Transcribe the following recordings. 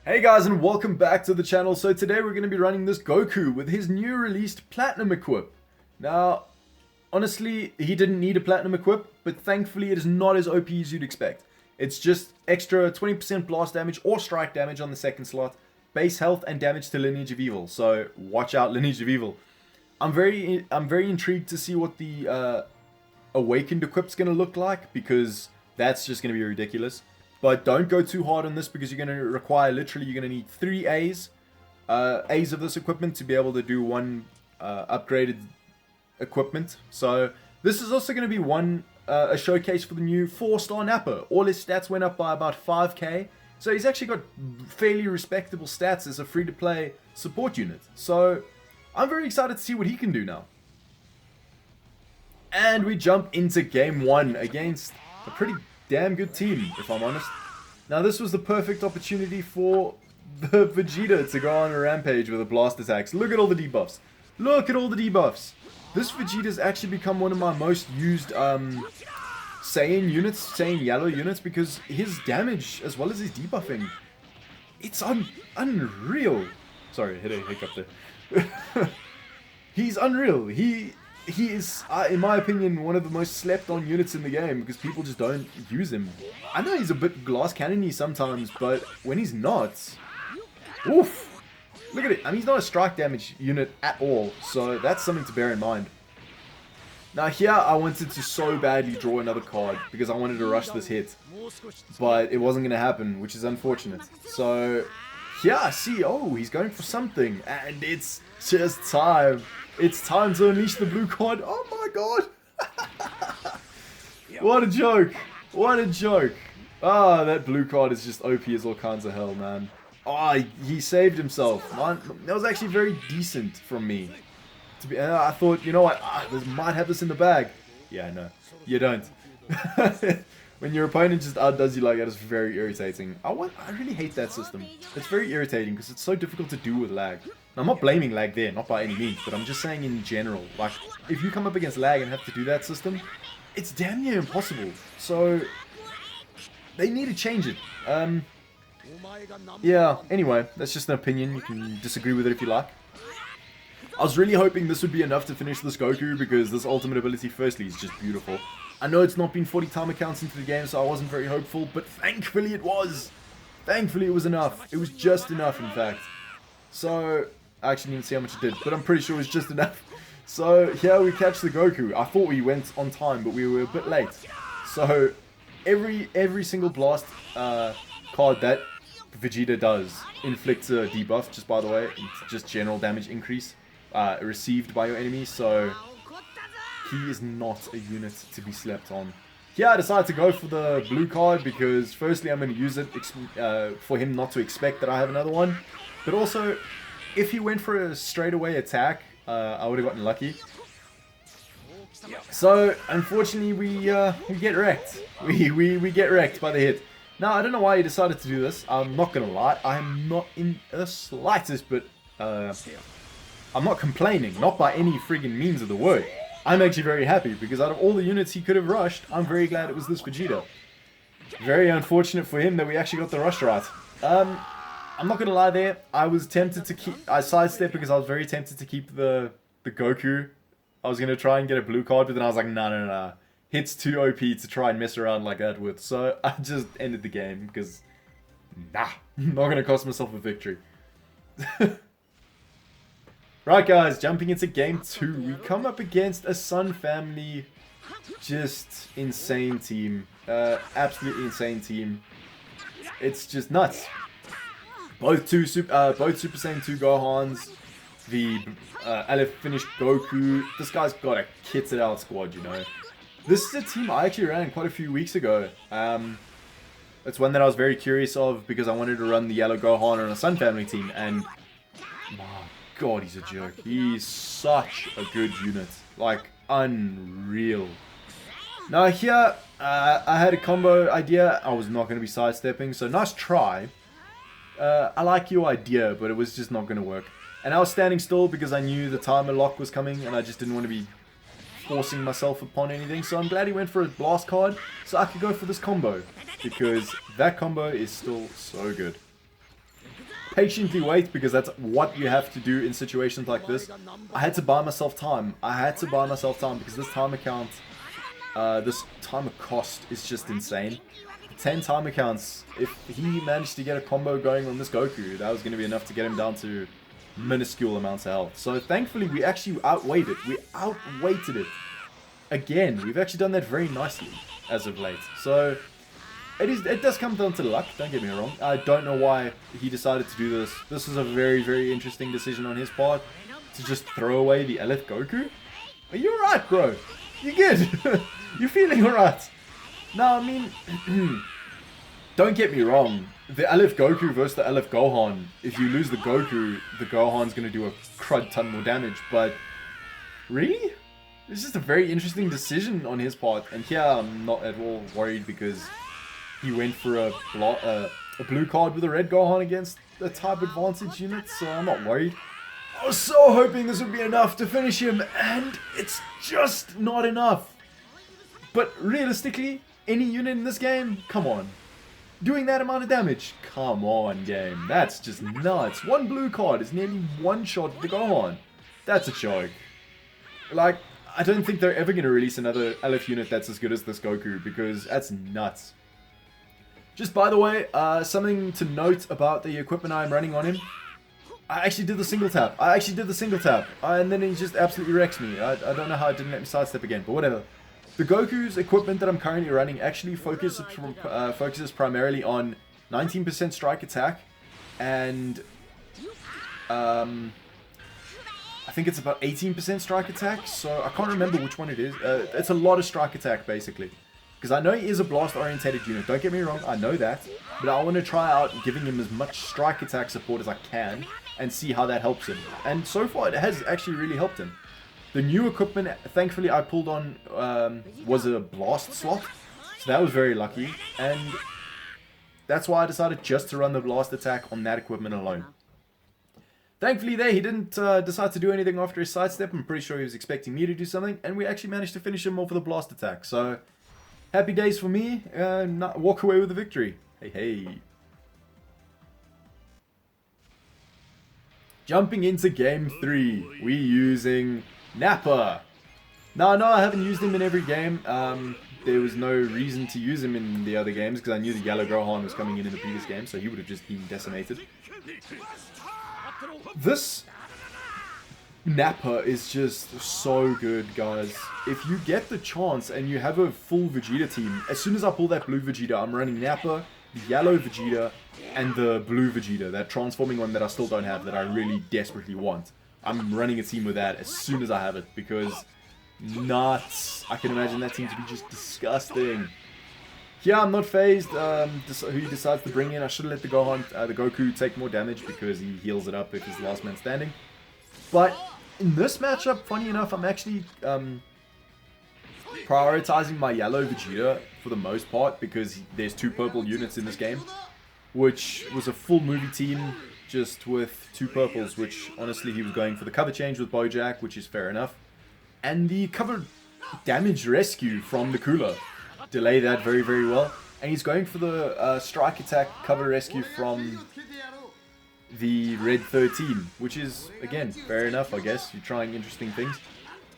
Hey guys, and welcome back to the channel. So today we're going to be running this Goku with his new released Platinum Equip. Now, honestly, he didn't need a Platinum Equip, but thankfully it is not as OP as you'd expect. It's just extra 20% blast damage or strike damage on the second slot, base health and damage to Lineage of Evil. So watch out, Lineage of Evil. I'm very intrigued to see what the Awakened Equip's going to look like, because that's just going to be ridiculous. But don't go too hard on this, because you're going to require, literally, you're going to need 3 A's of this equipment to be able to do one upgraded equipment. So this is also going to be a showcase for the new 4-star Nappa. All his stats went up by about 5k. So he's actually got fairly respectable stats as a free-to-play support unit. So I'm very excited to see what he can do now. And we jump into game 1 against a pretty damn good team, if I'm honest. Now, this was the perfect opportunity for the Vegeta to go on a rampage with the blast attacks. Look at all the debuffs. Look at all the debuffs. This Vegeta's actually become one of my most used Saiyan units, Saiyan yellow units, because his damage as well as his debuffing, it's unreal. Sorry, I hit a hiccup there. He's unreal. He is, in my opinion, one of the most slept on units in the game, because people just don't use him. I know he's a bit glass cannon-y sometimes, but when he's not, oof, look at it. I mean, he's not a strike damage unit at all, so that's something to bear in mind. Now here, I wanted to so badly draw another card, because I wanted to rush this hit, but it wasn't going to happen, which is unfortunate. So here I see, oh, he's going for something, and it's just time. It's time to unleash the blue card. Oh my god. What a joke. What a joke. Ah, that blue card is just OP as all kinds of hell, man. Ah, he saved himself. Man, that was actually very decent from me. I thought, you know what, I might have this in the bag. Yeah, no, you don't. When your opponent just outdoes you like that, it's very irritating. I really hate that system. It's very irritating because it's so difficult to do with lag. Now, I'm not blaming lag there, not by any means, but I'm just saying in general. Like, if you come up against lag and have to do that system, it's damn near impossible. So, they need to change it. Yeah, anyway, that's just an opinion. You can disagree with it if you like. I was really hoping this would be enough to finish this Goku, because this ultimate ability, firstly, is just beautiful. I know it's not been 40 timer counts into the game, so I wasn't very hopeful, but thankfully it was. Thankfully it was enough. It was just enough, in fact. So, I actually didn't see how much it did, but I'm pretty sure it was just enough. So, here we catch the Goku. I thought we went on time, but we were a bit late. So, every single blast card that Vegeta does inflicts a debuff, just by the way. It's just general damage increase received by your enemy, so he is not a unit to be slept on. Here I decided to go for the blue card because firstly I'm going to use it for him not to expect that I have another one. But also, if he went for a straightaway attack, I would have gotten lucky. So unfortunately we get wrecked. We get wrecked by the hit. Now I don't know why he decided to do this. I'm not going to lie. I am not in the slightest, but I'm not complaining. Not by any friggin' means of the word. I'm actually very happy, because out of all the units he could have rushed, I'm very glad it was this Vegeta. Very unfortunate for him that we actually got the rush right. I'm not gonna lie there, I was tempted to I sidestepped because I was very tempted to keep the Goku. I was gonna try and get a blue card, but then I was like, no. Hit's too OP to try and mess around like that with, so I just ended the game, because, nah, I'm not gonna cost myself a victory. Right guys, jumping into game 2, we come up against a Sun family, just insane team, absolutely insane team. It's just nuts. Both Super Saiyan 2 Gohans, the LF finished Goku. This guy's got a kitted out squad, you know. This is a team I actually ran quite a few weeks ago. It's one that I was very curious of because I wanted to run the yellow Gohan on a Sun family team, and God, he's a jerk. He's such a good unit. Like, unreal. Now here, I had a combo idea. I was not going to be sidestepping, so nice try. I like your idea, but it was just not going to work. And I was standing still because I knew the timer lock was coming, and I just didn't want to be forcing myself upon anything. So I'm glad he went for a blast card, so I could go for this combo, because that combo is still so good. patiently wait because that's what you have to do in situations like this. I had to buy myself time. Because this timer count, this timer cost is just insane. 10 timer counts. If he managed to get a combo going on this Goku, that was going to be enough to get him down to minuscule amounts of health. So thankfully we actually outweighed it. We outweighted it. Again, we've actually done that very nicely as of late. So it does come down to luck, don't get me wrong. I don't know why he decided to do this. This was a very, very interesting decision on his part. To just throw away the Elith Goku. Are you alright, bro? You good? You feeling alright? No, I mean, don't get me wrong. The Elith Goku versus the Elith Gohan. If you lose the Gohan's going to do a crud ton more damage. But, really? It's just a very interesting decision on his part. And here, I'm not at all worried because he went for a blue card with a red Gohan against a type advantage unit. So I'm not worried. I was so hoping this would be enough to finish him. And it's just not enough. But realistically, any unit in this game, come on. Doing that amount of damage, come on game. That's just nuts. One blue card is nearly one shot to go on. That's a joke. Like, I don't think they're ever going to release another LF unit that's as good as this Goku because that's nuts. Just by the way, something to note about the equipment I'm running on him. I actually did the single tap. And then he just absolutely wrecks me. I don't know how it didn't let me sidestep again, but whatever. The Goku's equipment that I'm currently running actually focuses primarily on 19% strike attack and I think it's about 18% strike attack, so I can't remember which one it is. It's a lot of strike attack basically. Because I know he is a blast orientated unit, don't get me wrong, I know that. But I want to try out giving him as much strike attack support as I can and see how that helps him. And so far it has actually really helped him. The new equipment, thankfully, I pulled on was a blast slot, so that was very lucky, and that's why I decided just to run the blast attack on that equipment alone. Thankfully there, he didn't decide to do anything after his sidestep. I'm pretty sure he was expecting me to do something, and we actually managed to finish him off with a blast attack, so happy days for me, and walk away with a victory. Hey, hey. Jumping into game 3, we using Nappa. No, I haven't used him in every game. There was no reason to use him in the other games because I knew the Yellow Gohan was coming in the previous game, so he would have just been decimated. This Nappa is just so good, guys. If you get the chance and you have a full Vegeta team, as soon as I pull that blue Vegeta, I'm running Nappa, the yellow Vegeta, and the blue Vegeta, that transforming one that I still don't have, that I really desperately want. I'm running a team with that as soon as I have it, because nuts. I can imagine that team to be just disgusting. Yeah, I'm not phased who he decides to bring in. I should have let the Goku take more damage because he heals it up if he's the last man standing. But in this matchup, funny enough, I'm actually prioritizing my yellow Vegeta for the most part because there's 2 purple units in this game, which was a full movie team just with 2 purples, which honestly he was going for the cover change with Bojack, which is fair enough, and the cover damage rescue from the cooler. Delay that very, very well. And he's going for the strike attack cover rescue from the red 13, which is, again, fair enough, I guess. You're trying interesting things.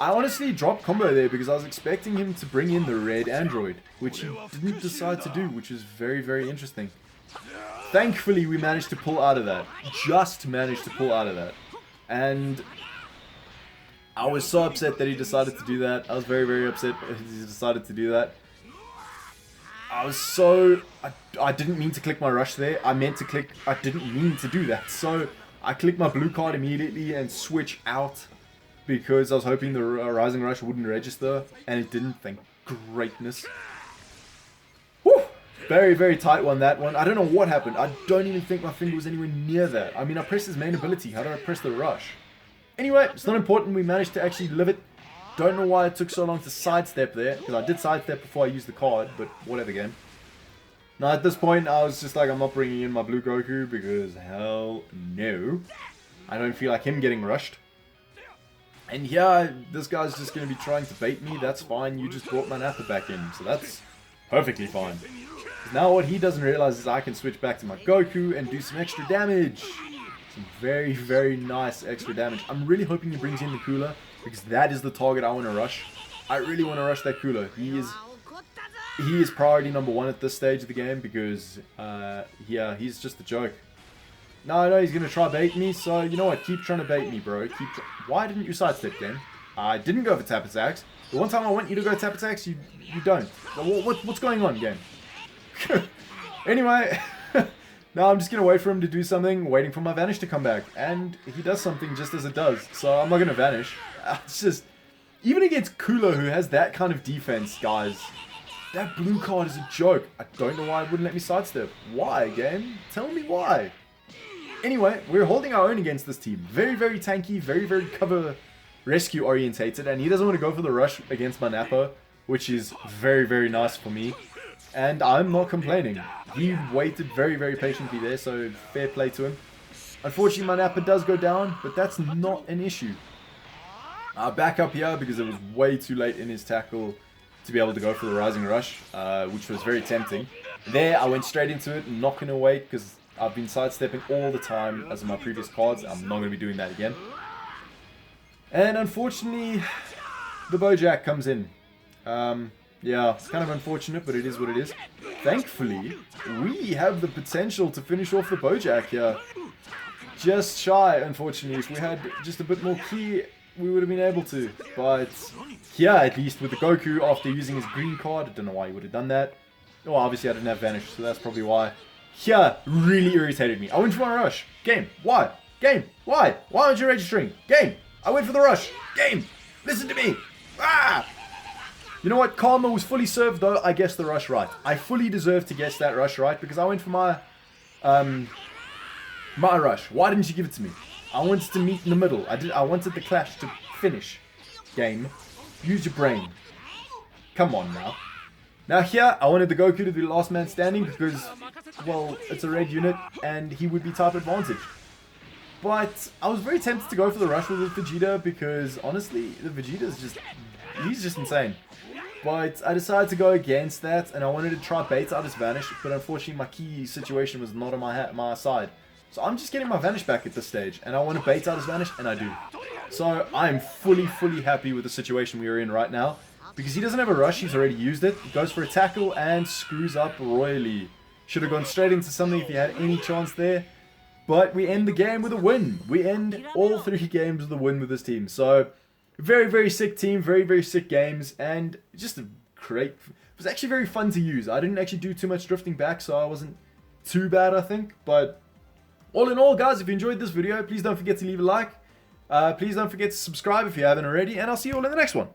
I honestly dropped combo there because I was expecting him to bring in the red android, which he didn't decide to do, which is very, very interesting. Thankfully, we managed to pull out of that. Just managed to pull out of that. And I was so upset that he decided to do that. I was very, very upset that he decided to do that. I was so... I didn't mean to click my rush there. I didn't mean to do that. So I clicked my blue card immediately and switch out because I was hoping the Rising Rush wouldn't register. And it didn't, thank greatness. Whew! Very, very tight one, that one. I don't know what happened. I don't even think my finger was anywhere near that. I mean, I pressed his main ability. How did I press the rush? Anyway, it's not important. We managed to actually live it. Don't know why it took so long to sidestep there, because I did sidestep before I used the card, but whatever game. Now at this point, I was just like, I'm not bringing in my blue Goku, because hell no. I don't feel like him getting rushed. And yeah, this guy's just going to be trying to bait me, that's fine, you just brought my Nappa back in, so that's perfectly fine. Now what he doesn't realize is I can switch back to my Goku and do some extra damage. Some very, very nice extra damage. I'm really hoping he brings in the cooler, because that is the target I want to rush. I really want to rush that cooler. He is priority number 1 at this stage of the game, because yeah, he's just a joke. No, I know he's going to try bait me, so you know what? Keep trying to bait me, bro. Why didn't you sidestep, game? I didn't go for tap attacks. The one time I want you to go tap attacks, you don't. What's going on, game? Anyway, now I'm just going to wait for him to do something, waiting for my Vanish to come back. And he does something just as it does, so I'm not going to Vanish. It's just, even against Cooler, who has that kind of defense, guys, that blue card is a joke. I don't know why it wouldn't let me sidestep. Why, game? Tell me why. Anyway, we're holding our own against this team. Very, very tanky, very, very cover rescue orientated, and he doesn't want to go for the rush against my Nappa, which is very, very nice for me. And I'm not complaining. He waited very, very patiently there, so fair play to him. Unfortunately, my Nappa does go down, but that's not an issue. Back up here, because it was way too late in his tackle to be able to go for the Rising Rush, which was very tempting. There, I went straight into it, not going to wait, because I've been sidestepping all the time as in my previous cards. I'm not going to be doing that again. And unfortunately, the Bojack comes in. Yeah, it's kind of unfortunate, but it is what it is. Thankfully, we have the potential to finish off the Bojack here. Just shy, unfortunately. If we had just a bit more ki, we would have been able to. But here, at least, with the Goku, after using his green card, I don't know why he would have done that. Well, obviously I didn't have Vanish, so that's probably why. Here, really irritated me. I went for my rush. Game, why? Game, why? Why aren't you registering? Game, I went for the rush. Game, listen to me. Ah! You know what? Karma was fully served, though. I guessed the rush right. I fully deserve to guess that rush right, because I went for my my rush. Why didn't you give it to me? I wanted to meet in the middle. I wanted the clash to finish. Game, use your brain. Come on now. Now here, I wanted the Goku to be the last man standing because, well, it's a red unit and he would be type advantage. But I was very tempted to go for the rush with the Vegeta because, honestly, the Vegeta is just, he's just insane. But I decided to go against that, and I wanted to try bait out his Vanish, but unfortunately my key situation was not on my side. So I'm just getting my Vanish back at this stage, and I want to bait out his Vanish, and I do. So I'm fully happy with the situation we are in right now, because he doesn't have a rush, he's already used it, goes for a tackle, and screws up royally. Should have gone straight into something if he had any chance there, but we end the game with a win. We end all 3 games with a win with this team, so... very sick team, very sick games, and just a great... It was actually very fun to use. I didn't actually do too much drifting back, so I wasn't too bad, I think. But all in all, guys, if you enjoyed this video, please don't forget to leave a like. Please don't forget to subscribe if you haven't already, and I'll see you all in the next one.